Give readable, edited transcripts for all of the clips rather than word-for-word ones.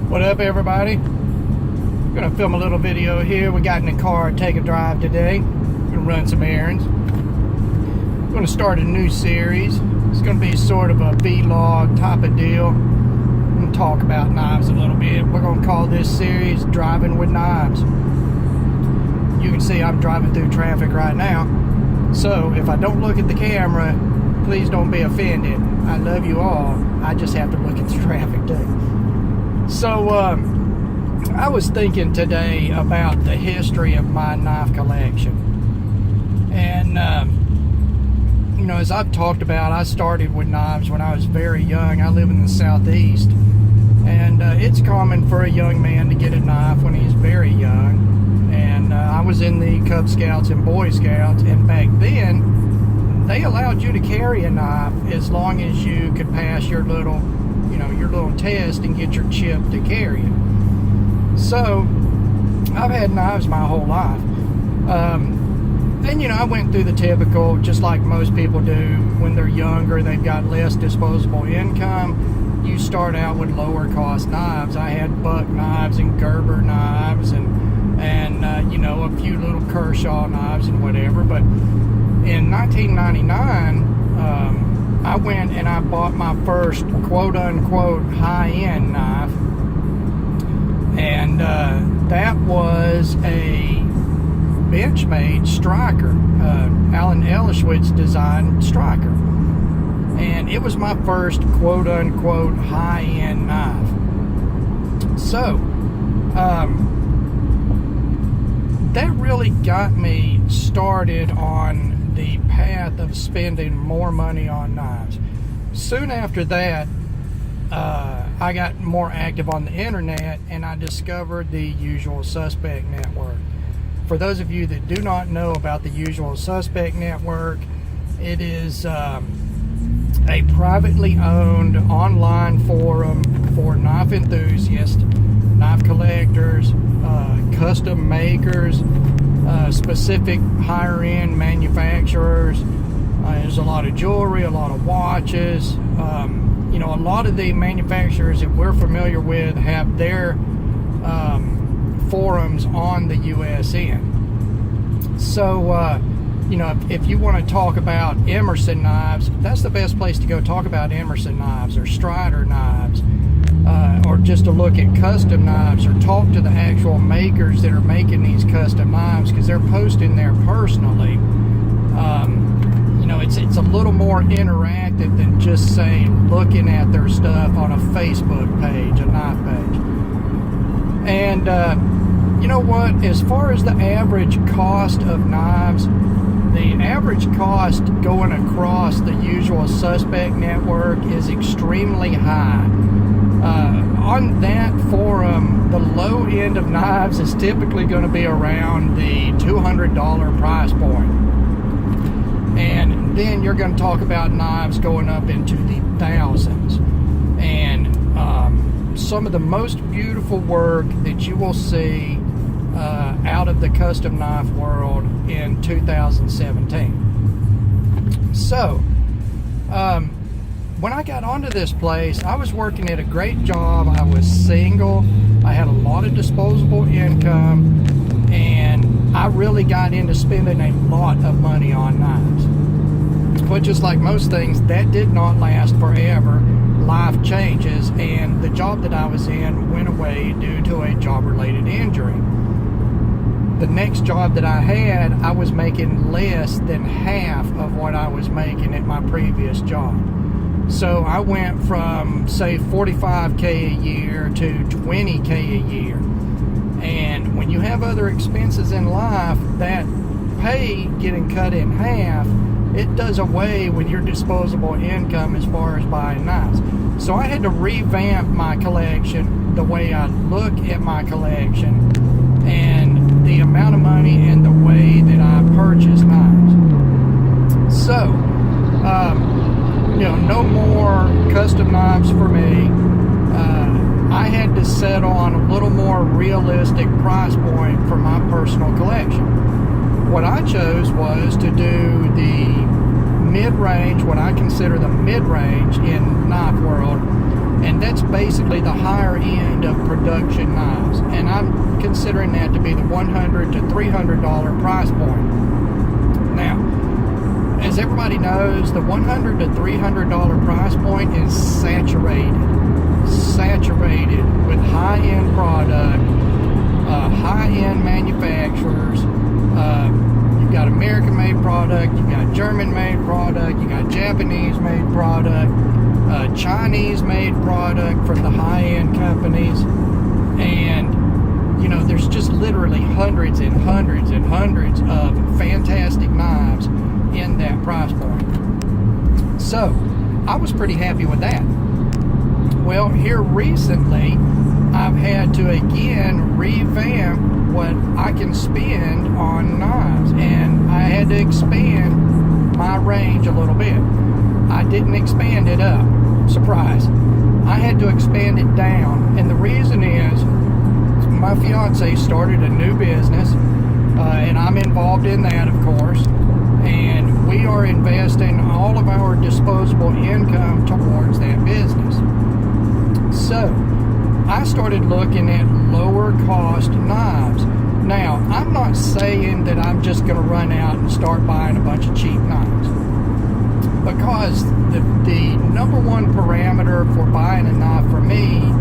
What up, everybody? I'm gonna film a little video here. We got in the car, take a drive today. Gonna run some errands. I'm gonna start a new series. It's gonna be sort of a vlog type of deal. I'm gonna talk about knives a little bit. We're gonna call this series Driving with Knives. You can see I'm driving through traffic right now. So if I don't look at the camera, please don't be offended. I love you all. I just have to look at the traffic too. So I was thinking today about the history of my knife collection. And you know, as I've talked about, I started with knives when I was very young. I live in the Southeast, and it's common for a young man to get a knife when he's very young. And I was in the Cub Scouts and Boy Scouts, and back then they allowed you to carry a knife as long as you could pass your little, your little test and get your chip to carry it. So I've had knives my whole life. And I went through the typical, just like most people do when they're younger, they've got less disposable income. You start out with lower cost knives. I had buck knives and Gerber knives and a few little Kershaw knives and whatever. But in 1999, I went and I bought my first quote-unquote high-end knife. And that was a Benchmade striker, Alan Ellishwitz designed striker. And it was my first quote-unquote high-end knife. So, that really got me started on the path of spending more money on knives. Soon after that, I got more active on the internet, and I discovered the Usual Suspect Network. For those of you that do not know about the Usual Suspect Network, it is a privately owned online forum for knife enthusiasts, knife collectors, custom makers, specific higher-end manufacturers. There's a lot of jewelry, a lot of watches. A lot of the manufacturers that we're familiar with have their forums on the USN. So, if you want to talk about Emerson knives, that's the best place to go talk about Emerson knives or Strider knives, or just to look at custom knives or talk to the actual makers that are making these custom knives, because they're posting there personally. It's a little more interactive than just, say, looking at their stuff on a Facebook page, a knife page. And you know what? As far as the average cost of knives, the average cost going across the Usual Suspect Network is extremely high. On that forum, the low end of knives is typically going to be around the $200 price point. And then you're going to talk about knives going up into the thousands. And some of the most beautiful work that you will see out of the custom knife world in 2017. So, when I got onto this place, I was working at a great job. I was single. I had a lot of disposable income. And I really got into spending a lot of money on knives. But just like most things, that did not last forever. Life changes, and the job that I was in went away due to a job-related injury. The next job that I had, I was making less than half of what I was making at my previous job. So I went from, say, $45K a year to $20K a year. And when you have other expenses in life, that pay getting cut in half, it does away with your disposable income as far as buying knives. So I had to revamp my collection, the way I look at my collection, and the amount of money and the way that I purchase knives. So, no more custom knives for me. I had to settle on a little more realistic price point for my personal collection. What I chose was to do the mid-range, what I consider the mid-range in knife world, and that's basically the higher end of production knives, and I'm considering that to be the $100 to $300 price point. Now, as everybody knows, the $100 to $300 price point is saturated with high-end product, high-end manufacturers. You've got American-made product, you've got German-made product, you got Japanese-made product, Chinese-made product from the high-end companies, and there's just literally hundreds and hundreds and hundreds of fantastic knives in that price point. So I was pretty happy with that. Well, here recently I've had to again revamp what I can spend on knives, and I had to expand my range a little bit. I didn't expand it up. Surprise. I had to expand it down, and the reason is my fiance started a new business, and I'm involved in that, of course, and we are investing all of our disposable income towards that business. So I started looking at lower cost knives. Now, I'm not saying that I'm just going to run out and start buying a bunch of cheap knives, because the number one parameter for buying a knife for me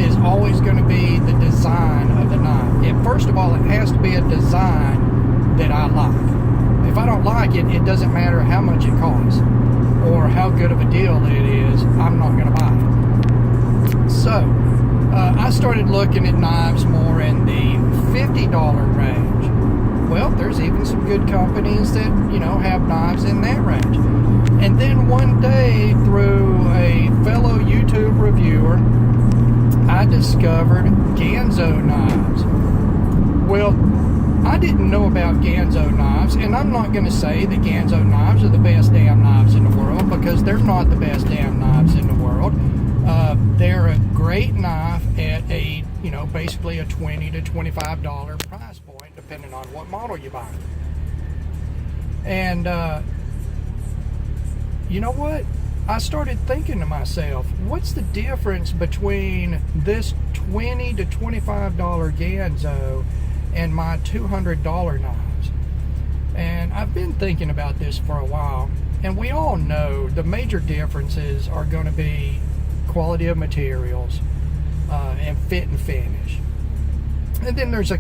is always going to be the design of the knife. And first of all, it has to be a design that I like. If I don't like it, it doesn't matter how much it costs or how good of a deal it is, I'm not going to buy it. So I started looking at knives more in the $50 range. Well, there's even some good companies that, have knives in that range. And then one day, through a fellow YouTube reviewer, I discovered Ganzo knives. Well, I didn't know about Ganzo knives, and I'm not going to say that Ganzo knives are the best damn knives in the world, because they're not the best damn knives in the world. They're a great knife at a, basically a $20 to $25 price point, depending on what model you buy. And, you know what? I started thinking to myself, what's the difference between this $20 to $25 Ganzo and my $200 knives? And I've been thinking about this for a while, and we all know the major differences are going to be quality of materials and fit and finish. And then there's a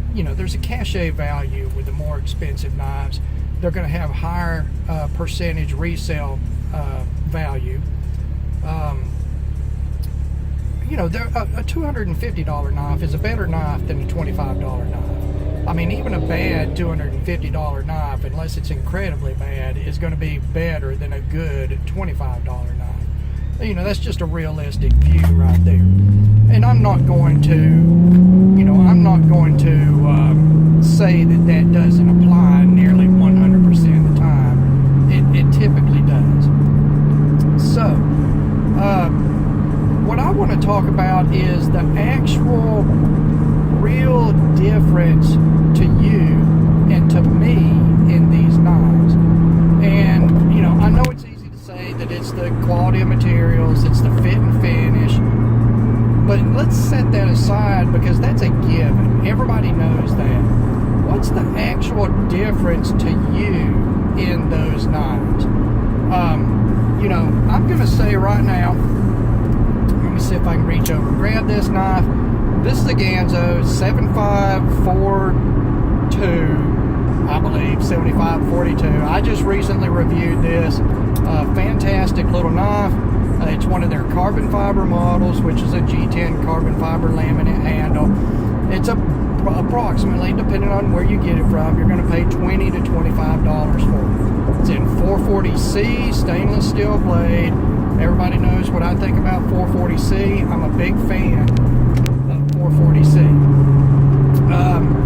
cachet value with the more expensive knives. They're going to have higher percentage resale value. A $250 knife is a better knife than a $25 knife. I mean, even a bad $250 knife, unless it's incredibly bad, is going to be better than a good $25 knife. That's just a realistic view right there. And I'm not going to say that doesn't apply nearly 100% of the time. It typically does. So, what I want to talk about is the actual real difference to you and to me in these knives. And, I know it's easy to say that it's the quality of materials, it's the fit and finish, but let's set that aside, because that's a given. Everybody knows that. What's the actual difference to you in those knives? I'm going to say right now, let me see if I can reach over and grab this knife. This is the Ganzo 7542, I believe, 7542. I just recently reviewed this. Fantastic little knife. It's one of their carbon fiber models, which is a G10 carbon fiber laminate handle. It's approximately, depending on where you get it from, you're going to pay $20 to $25 for it. It's in 440C stainless steel blade. Everybody knows what I think about 440C. I'm a big fan of 440C.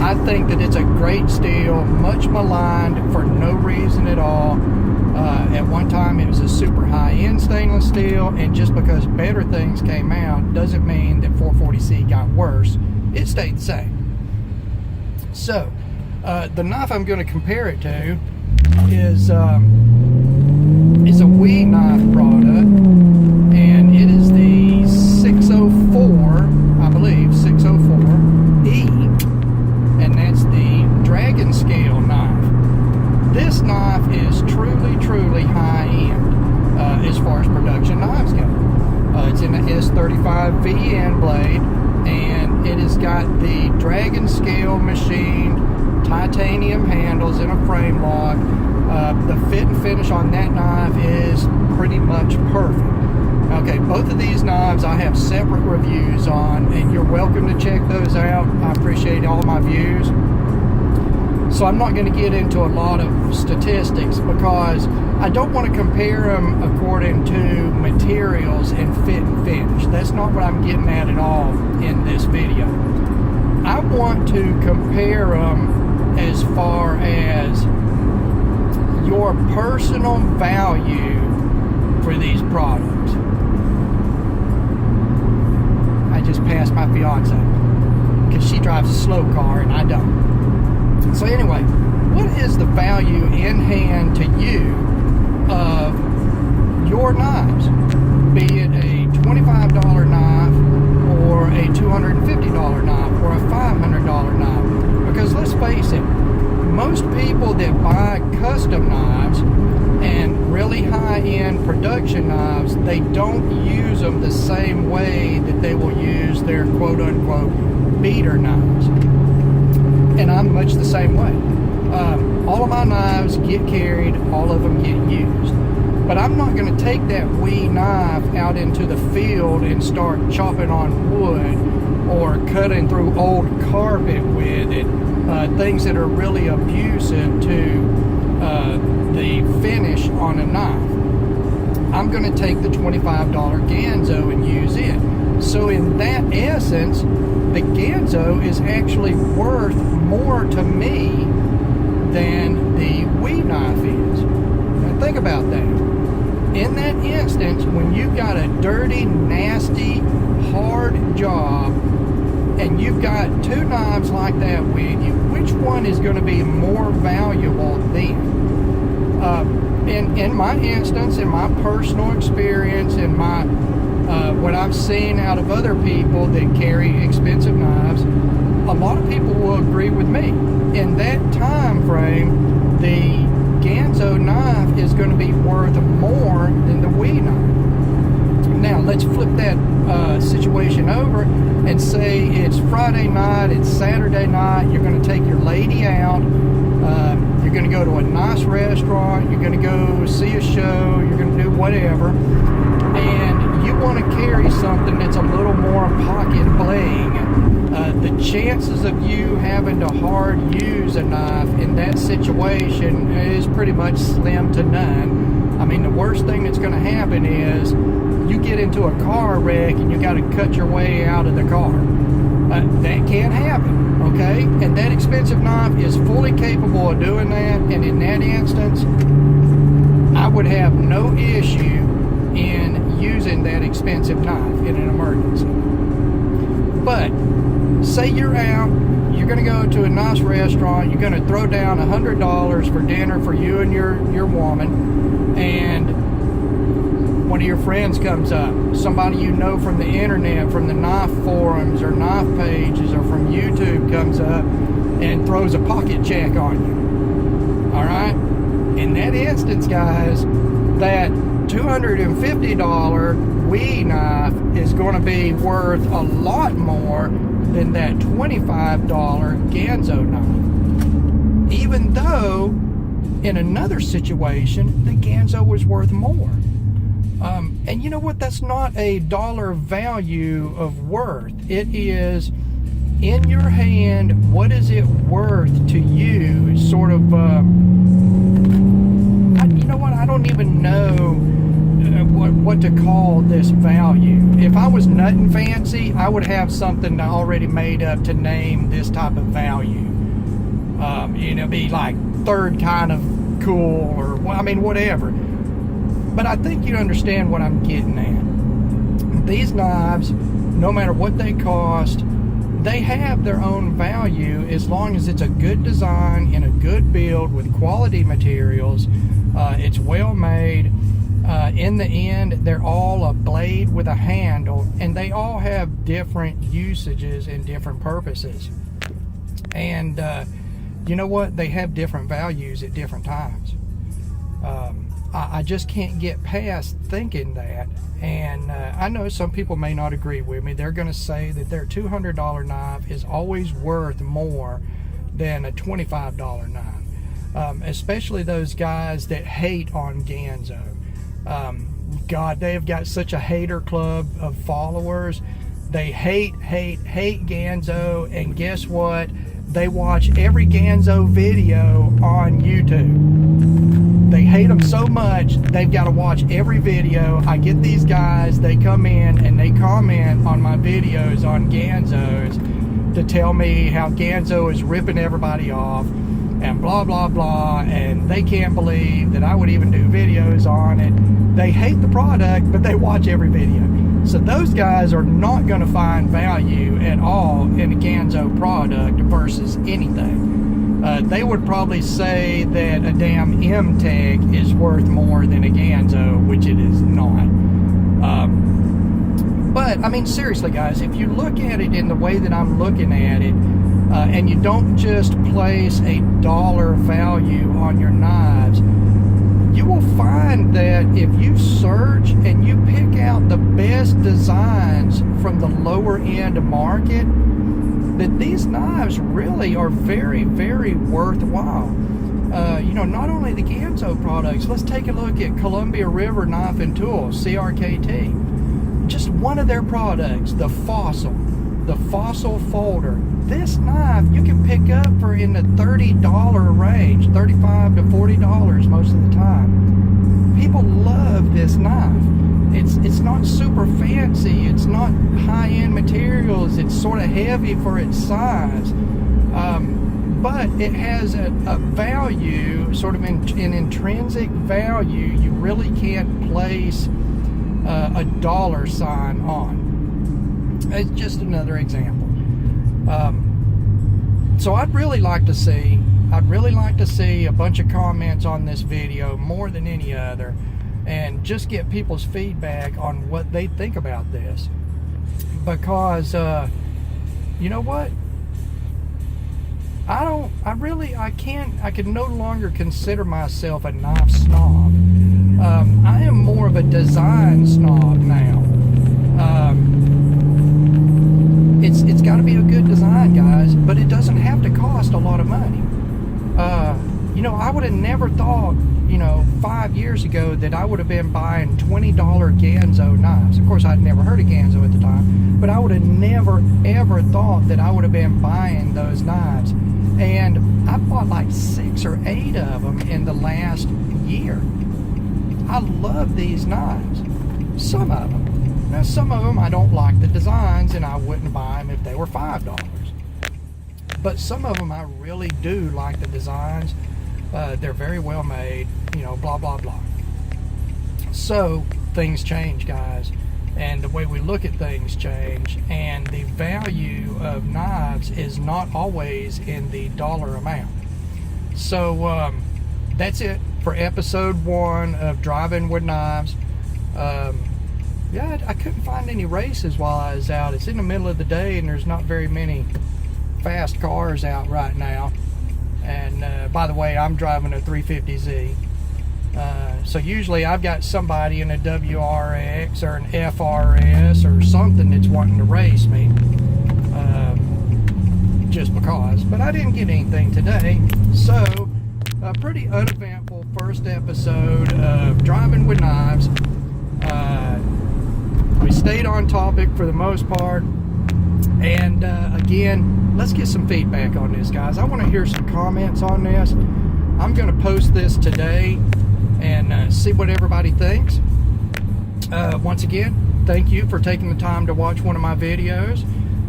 I think that it's a great steel, much maligned for no reason at all. At one time it was a super high-end stainless steel, and just because better things came out doesn't mean that 440C got worse. It stayed the same. So, the knife I'm going to compare it to is a WE knife product, and it is the 6 made, and it has got the dragon scale machined titanium handles in a frame lock. The fit and finish on that knife is pretty much perfect. Okay, both of these knives I have separate reviews on, and you're welcome to check those out. I appreciate all my views. So I'm not going to get into a lot of statistics because I don't want to compare them according to materials and fit and finish. That's not what I'm getting at all in this video. I want to compare them as far as your personal value for these products. I just passed my fiance because she drives a slow car and I don't. So anyway, what is the value in hand to you of your knives? Be it a $25 knife or a $250 knife or a $500 knife. Because let's face it, most people that buy custom knives and really high-end production knives, they don't use them the same way that they will use their quote-unquote beater knives. And I'm much the same way. All of my knives get carried, all of them get used. But I'm not going to take that wee knife out into the field and start chopping on wood or cutting through old carpet with it, things that are really abusive to the finish on a knife. I'm going to take the $25 Ganzo and use it. So in that essence, the Ganzo is actually worth more to me than the Wee knife is. Now think about that. In that instance, when you've got a dirty, nasty, hard job, and you've got two knives like that with you, which one is going to be more valuable then? In my instance, in my personal experience, in my what I've seen out of other people that carry expensive knives, a lot of people will agree with me. In that time frame, the Ganzo knife is going to be worth more than the Wee knife. Now, let's flip that situation over and say it's Friday night, it's Saturday night, you're going to take your lady out, you're going to go to a nice restaurant, you're going to go see a show, you're going to do whatever, and you want to carry something that's a little more pocket bling. The chances of you having to hard use a knife in that situation is pretty much slim to none. I mean, the worst thing that's going to happen is you get into a car wreck and you got to cut your way out of the car. That can't happen, okay? And that expensive knife is fully capable of doing that, and in that instance, I would have no issue in using that expensive knife in an emergency. But say you're out, you're going to go to a nice restaurant, you're going to throw down $100 for dinner for you and your woman, and one of your friends comes up, somebody you know from the internet, from the knife forums or knife pages or from YouTube comes up and throws a pocket check on you. All right? In that instance, guys, that $250 Wee knife is going to be worth a lot more than that $25 Ganzo knife. Even though, in another situation, the Ganzo was worth more. And you know what? That's not a dollar value of worth. It is in your hand. What is it worth to you? Sort of, you know what? I don't even know what to call this value. If I was nuttin' fancy, I would have something already made up to name this type of value. Be like third kind of cool, or I mean, whatever. But I think you understand what I'm getting at. These knives, no matter what they cost, they have their own value as long as it's a good design and a good build with quality materials. It's well made. In the end, they're all a blade with a handle, and they all have different usages and different purposes. And you know what? They have different values at different times. I just can't get past thinking that. And I know some people may not agree with me. They're going to say that their $200 knife is always worth more than a $25 knife. Especially those guys that hate on Ganzo. God, they have got such a hater club of followers. They hate Ganzo, and guess what? They watch every Ganzo video on YouTube. They hate them so much, they've got to watch every video. I get these guys, they come in and they comment on my videos on Ganzos to tell me how Ganzo is ripping everybody off and blah, blah, blah, and they can't believe that I would even do videos on it. They hate the product, but they watch every video. So those guys are not going to find value at all in a Ganzo product versus anything. They would probably say that a damn M-Tech is worth more than a Ganzo, which it is not. But, I mean, seriously, guys, if you look at it in the way that I'm looking at it, and you don't just place a dollar value on your knives, you will find that if you search and you pick out the best designs from the lower end market, that these knives really are very, very worthwhile. You know, not only the Ganzo products, let's take a look at Columbia River Knife and Tools, CRKT. Just one of their products, the Fossil folder. This knife you can pick up for in the $30 range, $35 to $40 most of the time. People love this knife. It's not super fancy, it's not high-end materials, it's sort of heavy for its size, but it has a value, sort of an intrinsic value you really can't place a dollar sign on. It's just another example. So I'd really like to see a bunch of comments on this video more than any other, and just get people's feedback on what they think about this. Because you know what? I can no longer consider myself a knife snob. I am more of a design snob now. It's got to be a good design, guys, but it doesn't have to cost a lot of money. You know, I would have never thought, 5 years ago that I would have been buying $20 Ganzo knives. Of course, I'd never heard of Ganzo at the time, but I would have never, ever thought that I would have been buying those knives. And I bought like 6 or 8 of them in the last year. I love these knives. Some of them. Now, some of them I don't like the designs, and I wouldn't buy them if they were $5. But some of them I really do like the designs. They're very well made, blah, blah, blah. So, things change, guys. And the way we look at things change. And the value of knives is not always in the dollar amount. So, that's it for episode 1 of Driving with Knives. Yeah, I couldn't find any races while I was out. It's in the middle of the day, and there's not very many fast cars out right now. And by the way, I'm driving a 350Z. So usually I've got somebody in a WRX or an FRS or something that's wanting to race me. Just because. But I didn't get anything today. So, a pretty uneventful first episode of Driving with Knives. We stayed on topic for the most part. And again, let's get some feedback on this, guys. I want to hear some comments on this. I'm going to post this today and see what everybody thinks. Once again, thank you for taking the time to watch one of my videos.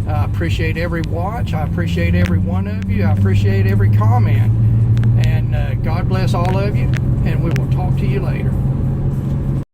I appreciate every watch. I appreciate every one of you. I appreciate every comment. And God bless all of you. And we will talk to you later.